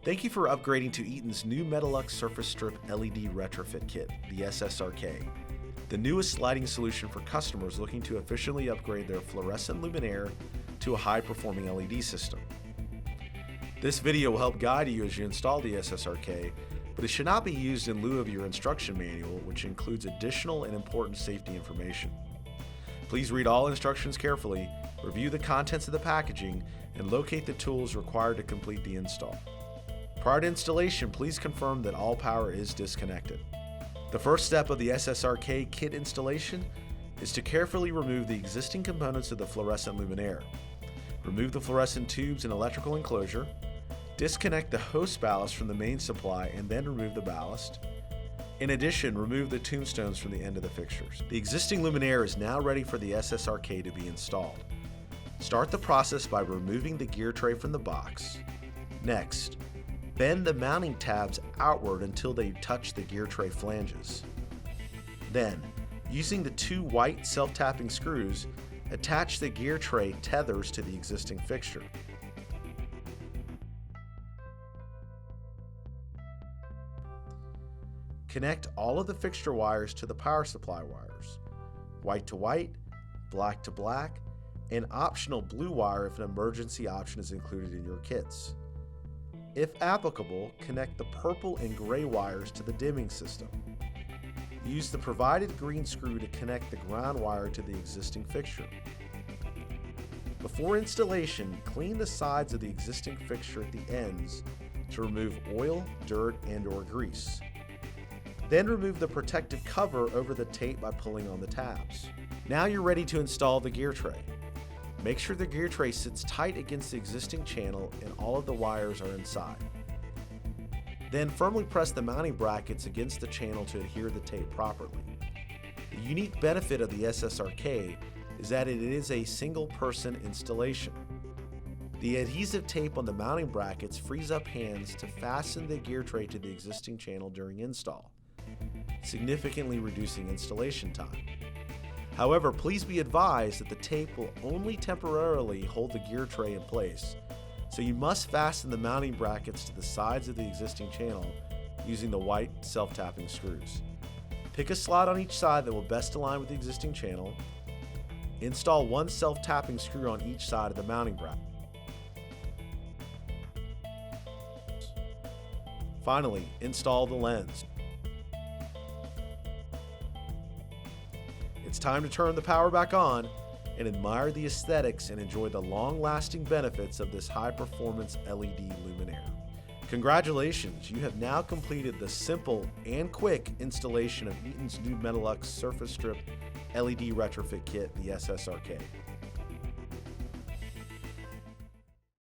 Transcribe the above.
Thank you for upgrading to Eaton's new Metalux Surface Strip LED Retrofit Kit, the SSRK, the newest lighting solution for customers looking to efficiently upgrade their fluorescent luminaire to a high-performing LED system. This video will help guide you as you install the SSRK, but it should not be used in lieu of your instruction manual, which includes additional and important safety information. Please read all instructions carefully, review the contents of the packaging, and locate the tools required to complete the install. Prior to installation, please confirm that all power is disconnected. The first step of the SSRK kit installation is to carefully remove the existing components of the fluorescent luminaire. Remove the fluorescent tubes and electrical enclosure, disconnect the host ballast from the main supply, and then remove the ballast. In addition, remove the tombstones from the end of the fixtures. The existing luminaire is now ready for the SSRK to be installed. Start the process by removing the gear tray from the box. Next, bend the mounting tabs outward until they touch the gear tray flanges. Then, using the two white self-tapping screws, attach the gear tray tethers to the existing fixture. Connect all of the fixture wires to the power supply wires, white to white, black to black, and optional blue wire if an emergency option is included in your kits. If applicable, connect the purple and gray wires to the dimming system. Use the provided green screw to connect the ground wire to the existing fixture. Before installation, clean the sides of the existing fixture at the ends to remove oil, dirt, and/or grease. Then remove the protective cover over the tape by pulling on the tabs. Now you're ready to install the gear tray. Make sure the gear tray sits tight against the existing channel and all of the wires are inside. Then firmly press the mounting brackets against the channel to adhere the tape properly. The unique benefit of the SSRK is that it is a single-person installation. The adhesive tape on the mounting brackets frees up hands to fasten the gear tray to the existing channel during install, significantly reducing installation time. However, please be advised that the tape will only temporarily hold the gear tray in place, so you must fasten the mounting brackets to the sides of the existing channel using the white self-tapping screws. Pick a slot on each side that will best align with the existing channel. Install one self-tapping screw on each side of the mounting bracket. Finally, install the lens. It's time to turn the power back on and admire the aesthetics and enjoy the long-lasting benefits of this high-performance LED luminaire. Congratulations, you have now completed the simple and quick installation of Eaton's new Metalux Surface Strip LED Retrofit Kit, the SSRK.